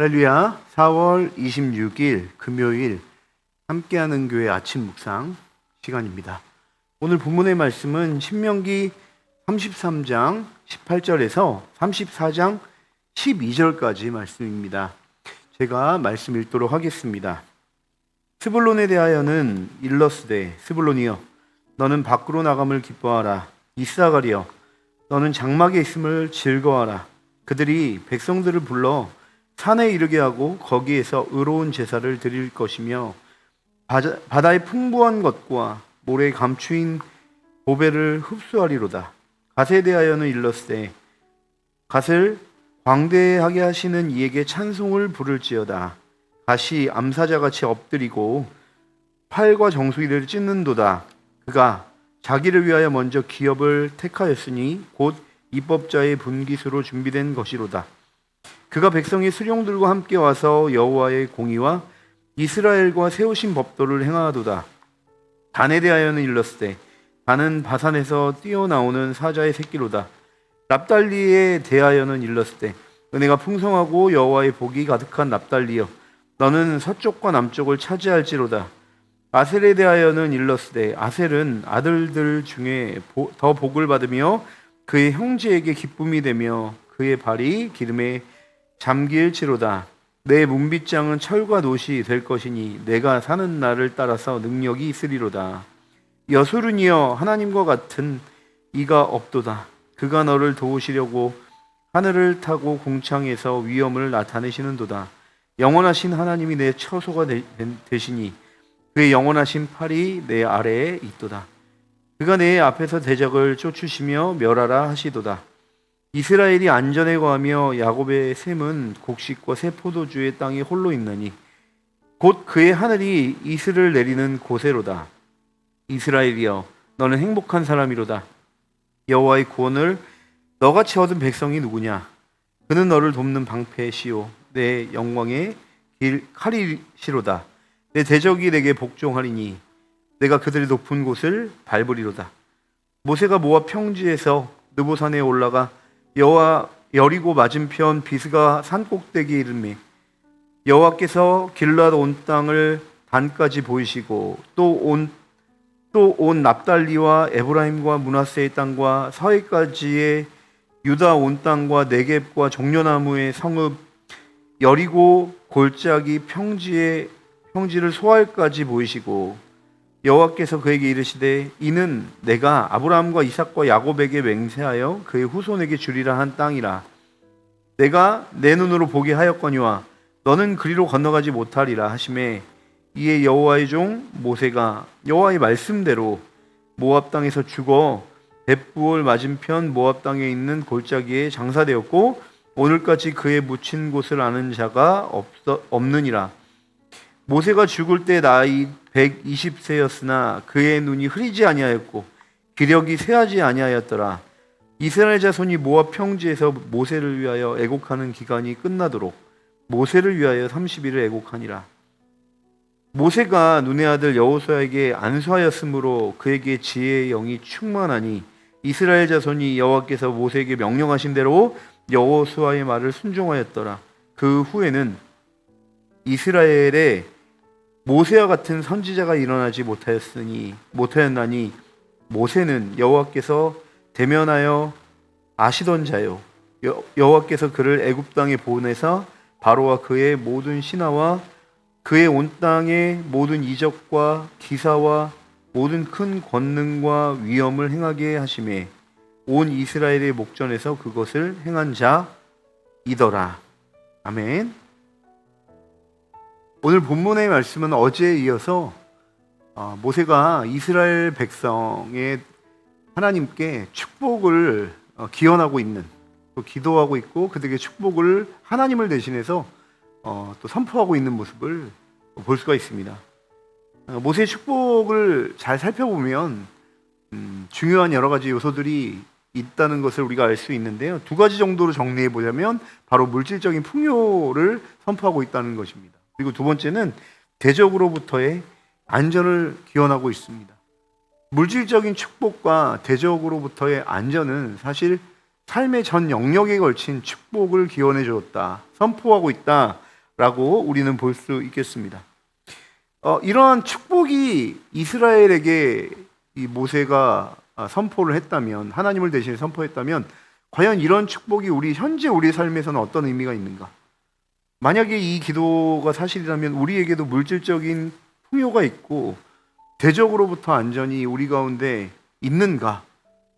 할렐루야. 4월 26일 금요일 함께하는 교회 아침 묵상 시간입니다. 오늘 본문의 말씀은 신명기 33장 18절에서 34장 12절까지 말씀입니다. 제가 말씀 읽도록 하겠습니다. 스불론에 대하여는 일러스되 스불론이여 너는 밖으로 나감을 기뻐하라. 이사가리여 너는 장막에 있음을 즐거워하라. 그들이 백성들을 불러 산에 이르게 하고 거기에서 의로운 제사를 드릴 것이며 바다의 풍부한 것과 모래에 감추인 보배를 흡수하리로다. 갓에 대하여는 일렀으되 갓을 광대하게 하시는 이에게 찬송을 부를지어다. 갓이 암사자같이 엎드리고 팔과 정수리를 찢는도다. 그가 자기를 위하여 먼저 기업을 택하였으니 곧 입법자의 분깃으로 준비된 것이로다. 그가 백성의 수령들과 함께 와서 여호와의 공의와 이스라엘과 세우신 법도를 행하도다. 단에 대하여는 일렀으되 단은 바산에서 뛰어나오는 사자의 새끼로다. 납달리에 대하여는 일렀으되 은혜가 풍성하고 여호와의 복이 가득한 납달리여 너는 서쪽과 남쪽을 차지할지로다. 아셀에 대하여는 일렀으되 아셀은 아들들 중에 더 복을 받으며 그의 형제에게 기쁨이 되며 그의 발이 기름에 잠길지로다. 내 문빗장은 철과 놋이 될 것이니 내가 사는 날을 따라서 능력이 있으리로다. 여술은이여 하나님과 같은 이가 없도다. 그가 너를 도우시려고 하늘을 타고 공창에서 위엄을 나타내시는도다. 영원하신 하나님이 내 처소가 되시니 그의 영원하신 팔이 내 아래에 있도다. 그가 내 앞에서 대적을 쫓으시며 멸하라 하시도다. 이스라엘이 안전에 거하며 야곱의 샘은 곡식과 새 포도주의 땅이 홀로 있나니 곧 그의 하늘이 이슬을 내리는 곳에로다. 이스라엘이여 너는 행복한 사람이로다. 여호와의 구원을 너같이 얻은 백성이 누구냐? 그는 너를 돕는 방패시오 내 영광의 길 칼이시로다. 내 대적이 내게 복종하리니 내가 그들의 높은 곳을 밟으리로다. 모세가 모압 평지에서 느보산에 올라가 여호와 여리고 맞은편 비스가 산꼭대기에 이르매 여호와께서 길르앗 온 땅을 단까지 보이시고 또 온 납달리와 에브라임과 므낫세의 땅과 서해까지의 유다 온 땅과 네겝과 종려나무의 성읍 여리고 골짜기 평지를 소알까지 보이시고 여호와께서 그에게 이르시되 이는 내가 아브라함과 이삭과 야곱에게 맹세하여 그의 후손에게 주리라 한 땅이라. 내가 내 눈으로 보게 하였거니와 너는 그리로 건너가지 못하리라 하시매 이에 여호와의 종 모세가 여호와의 말씀대로 모압 땅에서 죽어 벳부올 맞은편 모압 땅에 있는 골짜기에 장사되었고 오늘까지 그의 묻힌 곳을 아는 자가 없느니라. 모세가 죽을 때 나이 120세였으나 그의 눈이 흐리지 아니하였고 기력이 쇠하지 아니하였더라. 이스라엘 자손이 모압 평지에서 모세를 위하여 애곡하는 기간이 끝나도록 모세를 위하여 30일을 애곡하니라. 모세가 눈의 아들 여호수아에게 안수하였으므로 그에게 지혜의 영이 충만하니 이스라엘 자손이 여호와께서 모세에게 명령하신 대로 여호수아의 말을 순종하였더라. 그 후에는 이스라엘에 모세와 같은 선지자가 일어나지 못하였나니 모세는 여호와께서 대면하여 아시던 자요 여호와께서 그를 애굽 땅에 보내사 바로와 그의 모든 신하와 그의 온 땅의 모든 이적과 기사와 모든 큰 권능과 위엄을 행하게 하심에 온 이스라엘의 목전에서 그것을 행한 자이더라. 아멘. 오늘 본문의 말씀은 어제에 이어서 모세가 이스라엘 백성의 하나님께 축복을 기원하고 있는, 또 기도하고 있고 그들에게 축복을 하나님을 대신해서 또 선포하고 있는 모습을 볼 수가 있습니다. 모세의 축복을 잘 살펴보면 중요한 여러 가지 요소들이 있다는 것을 우리가 알 수 있는데요. 두 가지 정도로 정리해 보자면 바로 물질적인 풍요를 선포하고 있다는 것입니다. 그리고 두 번째는 대적으로부터의 안전을 기원하고 있습니다. 물질적인 축복과 대적으로부터의 안전은 사실 삶의 전 영역에 걸친 축복을 기원해 주었다, 선포하고 있다 라고 우리는 볼 수 있겠습니다. 이러한 축복이 이스라엘에게 이 모세가 선포를 했다면, 하나님을 대신해 선포했다면, 과연 이런 축복이 현재 우리 삶에서는 어떤 의미가 있는가? 만약에 이 기도가 사실이라면 우리에게도 물질적인 풍요가 있고 대적으로부터 안전이 우리 가운데 있는가?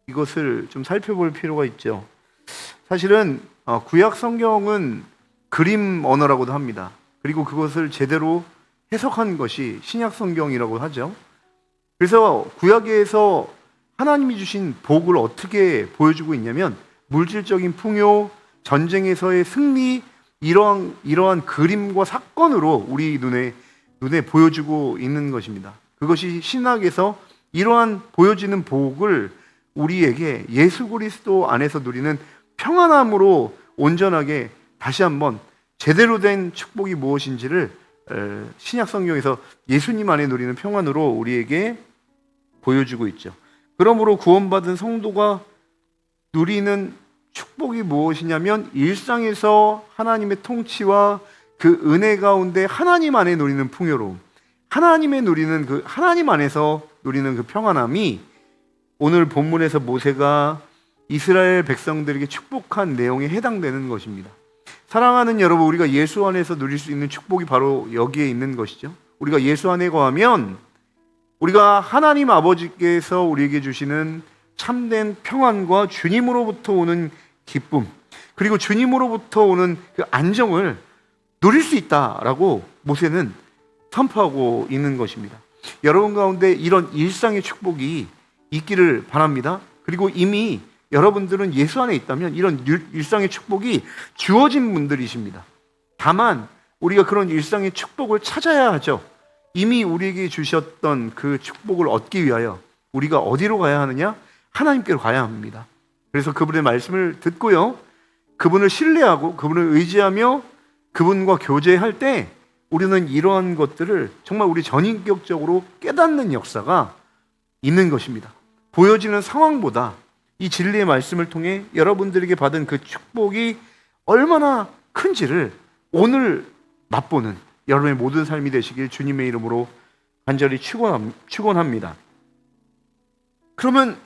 이것을 좀 살펴볼 필요가 있죠. 사실은 구약 성경은 그림 언어라고도 합니다. 그리고 그것을 제대로 해석한 것이 신약 성경이라고 하죠. 그래서 구약에서 하나님이 주신 복을 어떻게 보여주고 있냐면, 물질적인 풍요, 전쟁에서의 승리, 이러한 그림과 사건으로 우리 눈에 보여주고 있는 것입니다. 그것이 신학에서 이러한 보여지는 복을 우리에게 예수 그리스도 안에서 누리는 평안함으로 온전하게 다시 한번 제대로 된 축복이 무엇인지를 신약 성경에서 예수님 안에 누리는 평안으로 우리에게 보여주고 있죠. 그러므로 구원받은 성도가 누리는 축복이 무엇이냐면, 일상에서 하나님의 통치와 그 은혜 가운데 하나님 안에 누리는 풍요로움, 하나님 안에서 누리는 그 평안함이 오늘 본문에서 모세가 이스라엘 백성들에게 축복한 내용에 해당되는 것입니다. 사랑하는 여러분, 우리가 예수 안에서 누릴 수 있는 축복이 바로 여기에 있는 것이죠. 우리가 예수 안에 거하면 우리가 하나님 아버지께서 우리에게 주시는 참된 평안과 주님으로부터 오는 기쁨, 그리고 주님으로부터 오는 그 안정을 누릴 수 있다라고 모세는 선포하고 있는 것입니다. 여러분 가운데 이런 일상의 축복이 있기를 바랍니다. 그리고 이미 여러분들은 예수 안에 있다면 이런 일상의 축복이 주어진 분들이십니다. 다만 우리가 그런 일상의 축복을 찾아야 하죠. 이미 우리에게 주셨던 그 축복을 얻기 위하여 우리가 어디로 가야 하느냐? 하나님께로 가야 합니다. 그래서 그분의 말씀을 듣고요, 그분을 신뢰하고 그분을 의지하며 그분과 교제할 때 우리는 이러한 것들을 정말 우리 전인격적으로 깨닫는 역사가 있는 것입니다. 보여지는 상황보다 이 진리의 말씀을 통해 여러분들에게 받은 그 축복이 얼마나 큰지를 오늘 맛보는 여러분의 모든 삶이 되시길 주님의 이름으로 간절히 축원합니다. 그러면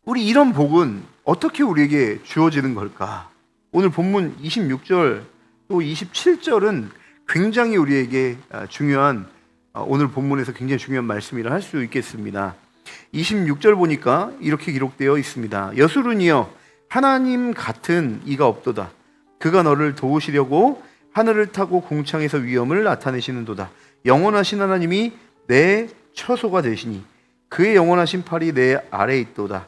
우리 이런 복은 어떻게 우리에게 주어지는 걸까? 오늘 본문 26절 또 27절은 굉장히 우리에게 중요한, 오늘 본문에서 굉장히 중요한 말씀이라 할 수 있겠습니다. 26절 보니까 이렇게 기록되어 있습니다. 여수르니여, 하나님 같은 이가 없도다. 그가 너를 도우시려고 하늘을 타고 궁창에서 위엄을 나타내시는도다. 영원하신 하나님이 내 처소가 되시니 그의 영원하신 팔이 내 아래에 있도다.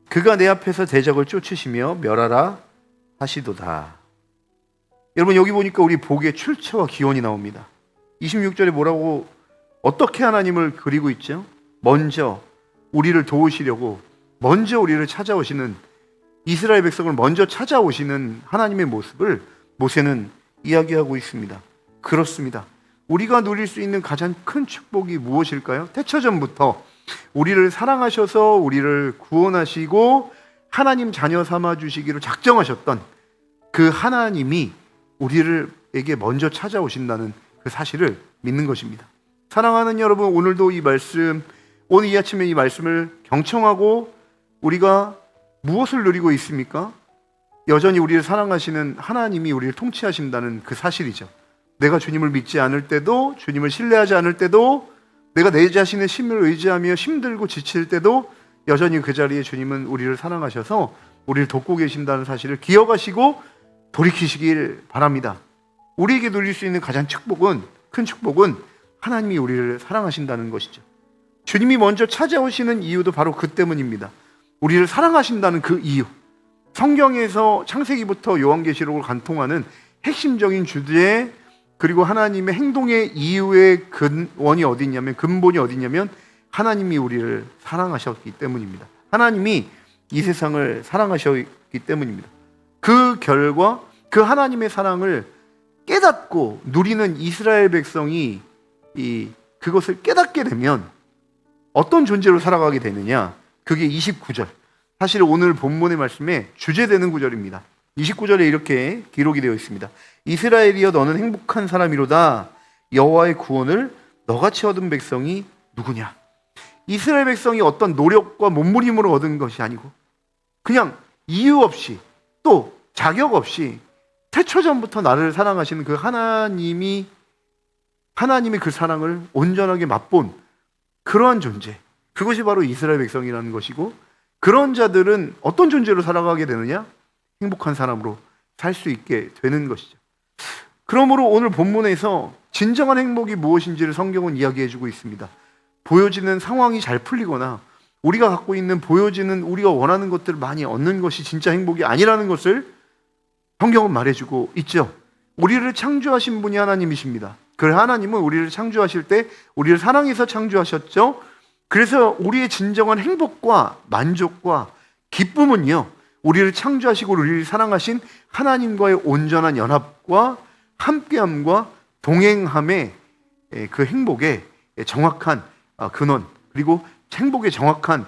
그가 내 앞에서 대적을 쫓으시며 멸하라 하시도다. 여러분, 여기 보니까 우리 복의 출처와 기원이 나옵니다. 26절에 뭐라고, 어떻게 하나님을 그리고 있죠? 먼저 우리를 도우시려고 먼저 우리를 찾아오시는, 이스라엘 백성을 먼저 찾아오시는 하나님의 모습을 모세는 이야기하고 있습니다. 그렇습니다. 우리가 누릴 수 있는 가장 큰 축복이 무엇일까요? 태초전부터 우리를 사랑하셔서 우리를 구원하시고 하나님 자녀 삼아 주시기로 작정하셨던 그 하나님이 우리에게 먼저 찾아오신다는 그 사실을 믿는 것입니다. 사랑하는 여러분, 오늘도 오늘 이 아침에 이 말씀을 경청하고 우리가 무엇을 누리고 있습니까? 여전히 우리를 사랑하시는 하나님이 우리를 통치하신다는 그 사실이죠. 내가 주님을 믿지 않을 때도, 주님을 신뢰하지 않을 때도, 내가 내 자신의 힘을 의지하며 힘들고 지칠 때도 여전히 그 자리에 주님은 우리를 사랑하셔서 우리를 돕고 계신다는 사실을 기억하시고 돌이키시길 바랍니다. 우리에게 누릴 수 있는 가장 큰 축복은 하나님이 우리를 사랑하신다는 것이죠. 주님이 먼저 찾아오시는 이유도 바로 그 때문입니다. 우리를 사랑하신다는 그 이유. 성경에서 창세기부터 요한계시록을 관통하는 핵심적인 주제, 그리고 하나님의 행동의 이유의 근본이 어디 있냐면 하나님이 우리를 사랑하셨기 때문입니다. 하나님이 이 세상을 사랑하셨기 때문입니다. 그 결과 그 하나님의 사랑을 깨닫고 누리는 이스라엘 백성이 그것을 깨닫게 되면 어떤 존재로 살아가게 되느냐? 그게 29절. 사실 오늘 본문의 말씀에 주제되는 구절입니다. 29절에 이렇게 기록이 되어 있습니다. 이스라엘이여 너는 행복한 사람이로다. 여호와의 구원을 너같이 얻은 백성이 누구냐? 이스라엘 백성이 어떤 노력과 몸부림으로 얻은 것이 아니고 그냥 이유 없이 또 자격 없이 태초전부터 나를 사랑하시는 그 하나님의 그 사랑을 온전하게 맛본 그러한 존재, 그것이 바로 이스라엘 백성이라는 것이고, 그런 자들은 어떤 존재로 살아가게 되느냐? 행복한 사람으로 살 수 있게 되는 것이죠. 그러므로 오늘 본문에서 진정한 행복이 무엇인지를 성경은 이야기해주고 있습니다. 보여지는 상황이 잘 풀리거나 우리가 갖고 있는 보여지는 우리가 원하는 것들을 많이 얻는 것이 진짜 행복이 아니라는 것을 성경은 말해주고 있죠. 우리를 창조하신 분이 하나님이십니다. 그 하나님은 우리를 창조하실 때 우리를 사랑해서 창조하셨죠. 그래서 우리의 진정한 행복과 만족과 기쁨은요, 우리를 창조하시고 우리를 사랑하신 하나님과의 온전한 연합과 함께함과 동행함의 그 행복의 정확한 근원, 그리고 행복의 정확한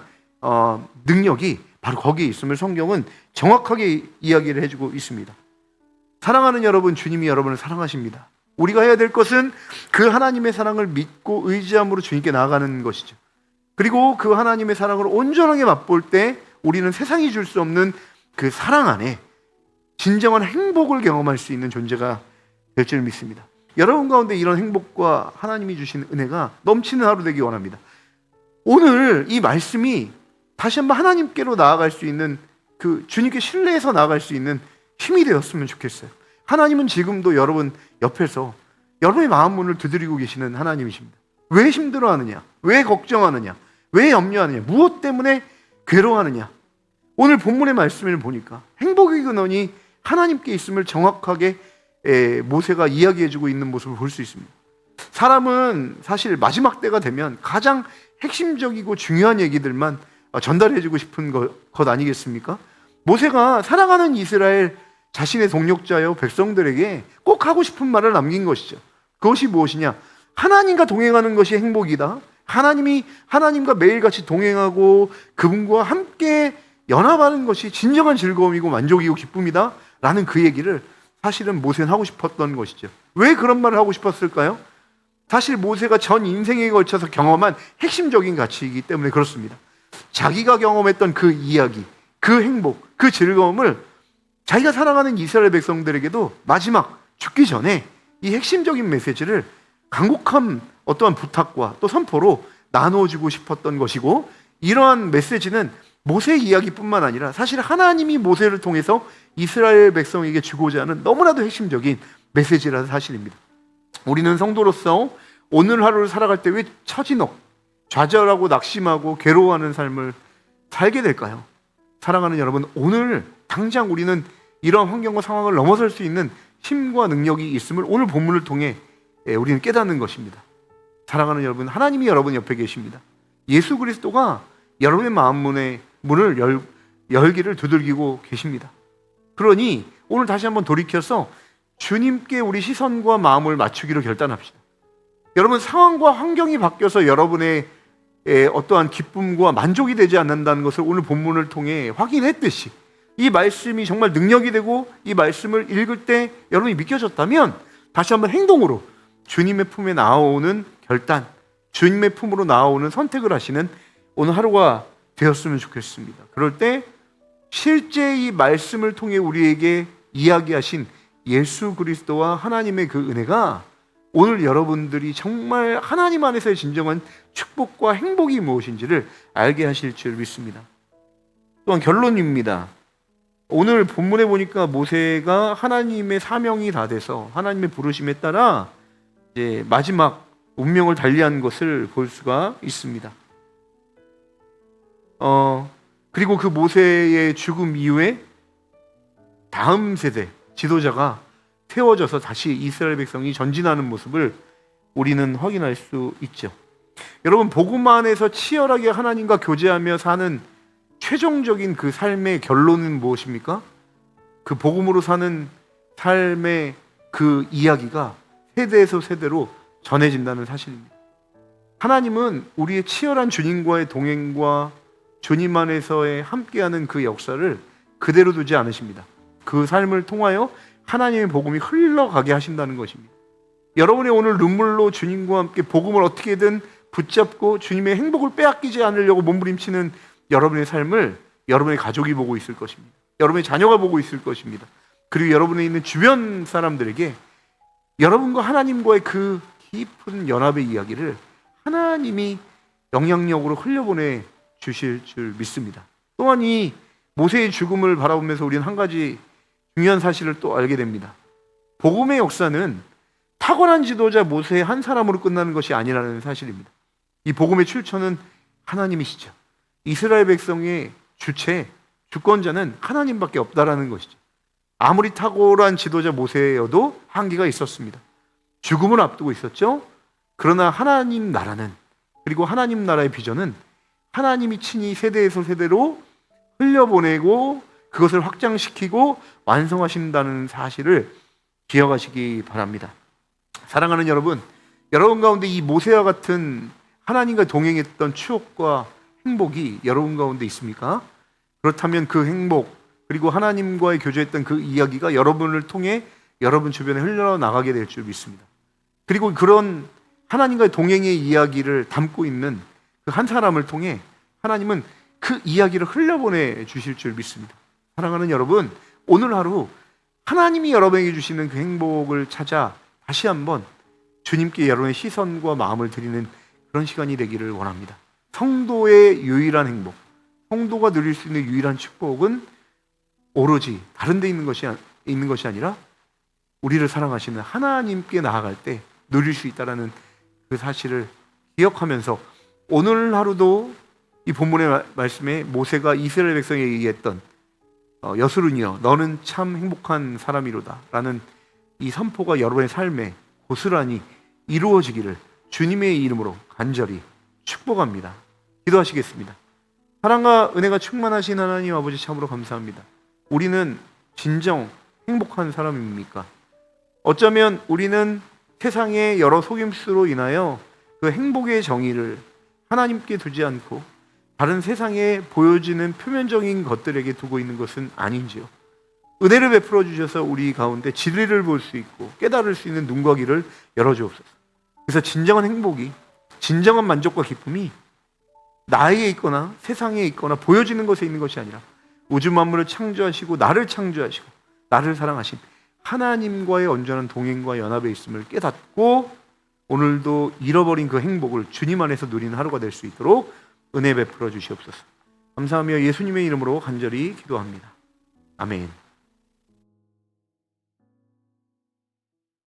능력이 바로 거기에 있음을 성경은 정확하게 이야기를 해주고 있습니다. 사랑하는 여러분, 주님이 여러분을 사랑하십니다. 우리가 해야 될 것은 그 하나님의 사랑을 믿고 의지함으로 주님께 나아가는 것이죠. 그리고 그 하나님의 사랑을 온전하게 맛볼 때 우리는 세상이 줄 수 없는 그 사랑 안에 진정한 행복을 경험할 수 있는 존재가 될 줄 믿습니다. 여러분 가운데 이런 행복과 하나님이 주신 은혜가 넘치는 하루 되기 원합니다. 오늘 이 말씀이 다시 한번 하나님께로 나아갈 수 있는, 그 주님께 신뢰해서 나아갈 수 있는 힘이 되었으면 좋겠어요. 하나님은 지금도 여러분 옆에서 여러분의 마음 문을 두드리고 계시는 하나님이십니다. 왜 힘들어하느냐? 왜 걱정하느냐? 왜 염려하느냐? 무엇 때문에 괴로워하느냐? 오늘 본문의 말씀을 보니까 행복의 근원이 하나님께 있음을 정확하게 모세가 이야기해주고 있는 모습을 볼 수 있습니다. 사람은 사실 마지막 때가 되면 가장 핵심적이고 중요한 얘기들만 전달해주고 싶은 것 아니겠습니까? 모세가 사랑하는 이스라엘 자신의 동력자여 백성들에게 꼭 하고 싶은 말을 남긴 것이죠. 그것이 무엇이냐? 하나님과 동행하는 것이 행복이다. 하나님과 매일같이 동행하고 그분과 함께 연합하는 것이 진정한 즐거움이고 만족이고 기쁨이다 라는 그 얘기를 사실은 모세는 하고 싶었던 것이죠. 왜 그런 말을 하고 싶었을까요? 사실 모세가 전 인생에 걸쳐서 경험한 핵심적인 가치이기 때문에 그렇습니다. 자기가 경험했던 그 이야기, 그 행복, 그 즐거움을 자기가 사랑하는 이스라엘 백성들에게도 마지막 죽기 전에 이 핵심적인 메시지를 간곡한 어떠한 부탁과 또 선포로 나눠주고 싶었던 것이고, 이러한 메시지는 모세의 이야기뿐만 아니라 사실 하나님이 모세를 통해서 이스라엘 백성에게 주고자 하는 너무나도 핵심적인 메시지라는 사실입니다. 우리는 성도로서 오늘 하루를 살아갈 때 왜 처진억, 좌절하고 낙심하고 괴로워하는 삶을 살게 될까요? 사랑하는 여러분, 오늘 당장 우리는 이런 환경과 상황을 넘어설 수 있는 힘과 능력이 있음을 오늘 본문을 통해 우리는 깨닫는 것입니다. 사랑하는 여러분, 하나님이 여러분 옆에 계십니다. 예수 그리스도가 여러분의 마음 문을 열기를 두들기고 계십니다. 그러니 오늘 다시 한번 돌이켜서 주님께 우리 시선과 마음을 맞추기로 결단합시다. 여러분, 상황과 환경이 바뀌어서 여러분의 어떠한 기쁨과 만족이 되지 않는다는 것을 오늘 본문을 통해 확인했듯이, 이 말씀이 정말 능력이 되고 이 말씀을 읽을 때 여러분이 믿겨졌다면 다시 한번 행동으로 주님의 품에 나아오는 결단, 주님의 품으로 나아오는 선택을 하시는 오늘 하루가 되었으면 좋겠습니다. 그럴 때 실제 이 말씀을 통해 우리에게 이야기하신 예수 그리스도와 하나님의 그 은혜가 오늘 여러분들이 정말 하나님 안에서의 진정한 축복과 행복이 무엇인지를 알게 하실 줄 믿습니다. 또한 결론입니다. 오늘 본문에 보니까 모세가 하나님의 사명이 다 돼서 하나님의 부르심에 따라 이제 마지막 운명을 달리한 것을 볼 수가 있습니다. 그리고 그 모세의 죽음 이후에 다음 세대 지도자가 태워져서 다시 이스라엘 백성이 전진하는 모습을 우리는 확인할 수 있죠. 여러분, 복음 안에서 치열하게 하나님과 교제하며 사는 최종적인 그 삶의 결론은 무엇입니까? 그 복음으로 사는 삶의 그 이야기가 세대에서 세대로 전해진다는 사실입니다. 하나님은 우리의 치열한 주님과의 동행과 주님 안에서의 함께하는 그 역사를 그대로 두지 않으십니다. 그 삶을 통하여 하나님의 복음이 흘러가게 하신다는 것입니다. 여러분이 오늘 눈물로 주님과 함께 복음을 어떻게든 붙잡고 주님의 행복을 빼앗기지 않으려고 몸부림치는 여러분의 삶을 여러분의 가족이 보고 있을 것입니다. 여러분의 자녀가 보고 있을 것입니다. 그리고 여러분의 있는 주변 사람들에게 여러분과 하나님과의 그 깊은 연합의 이야기를 하나님이 영향력으로 흘려보내 주실 줄 믿습니다. 또한 이 모세의 죽음을 바라보면서 우리는 한 가지 중요한 사실을 또 알게 됩니다. 복음의 역사는 타고난 지도자 모세의 한 사람으로 끝나는 것이 아니라는 사실입니다. 이 복음의 출처는 하나님이시죠. 이스라엘 백성의 주체, 주권자는 하나님밖에 없다라는 것이죠. 아무리 탁월한 지도자 모세여도 한계가 있었습니다. 죽음을 앞두고 있었죠. 그러나 하나님 나라는, 그리고 하나님 나라의 비전은 하나님이 친히 세대에서 세대로 흘려보내고 그것을 확장시키고 완성하신다는 사실을 기억하시기 바랍니다. 사랑하는 여러분, 여러분 가운데 이 모세와 같은 하나님과 동행했던 추억과 행복이 여러분 가운데 있습니까? 그렇다면 그 행복, 그리고 하나님과의 교제했던 그 이야기가 여러분을 통해 여러분 주변에 흘러나가게 될 줄 믿습니다. 그리고 그런 하나님과의 동행의 이야기를 담고 있는 그 한 사람을 통해 하나님은 그 이야기를 흘려보내 주실 줄 믿습니다. 사랑하는 여러분, 오늘 하루 하나님이 여러분에게 주시는 그 행복을 찾아 다시 한번 주님께 여러분의 시선과 마음을 드리는 그런 시간이 되기를 원합니다. 성도의 유일한 행복, 성도가 누릴 수 있는 유일한 축복은 오로지 다른 데 있는 것이 아니라 우리를 사랑하시는 하나님께 나아갈 때 누릴 수 있다는 그 사실을 기억하면서 오늘 하루도 이 본문의 말씀에 모세가 이스라엘 백성에게 얘기했던 여스룬이여 너는 참 행복한 사람이로다 라는 이 선포가 여러분의 삶에 고스란히 이루어지기를 주님의 이름으로 간절히 축복합니다. 기도하시겠습니다. 사랑과 은혜가 충만하신 하나님 아버지 참으로 감사합니다. 우리는 진정 행복한 사람입니까? 어쩌면 우리는 세상의 여러 속임수로 인하여 그 행복의 정의를 하나님께 두지 않고 다른 세상에 보여지는 표면적인 것들에게 두고 있는 것은 아닌지요. 은혜를 베풀어 주셔서 우리 가운데 진리를 볼 수 있고 깨달을 수 있는 눈과 귀를 열어주옵소서. 그래서 진정한 행복이, 진정한 만족과 기쁨이 나에게 있거나 세상에 있거나 보여지는 것에 있는 것이 아니라 우주 만물을 창조하시고 나를 창조하시고 나를 사랑하신 하나님과의 온전한 동행과 연합에 있음을 깨닫고 오늘도 잃어버린 그 행복을 주님 안에서 누리는 하루가 될 수 있도록 은혜 베풀어 주시옵소서. 감사하며 예수님의 이름으로 간절히 기도합니다. 아멘.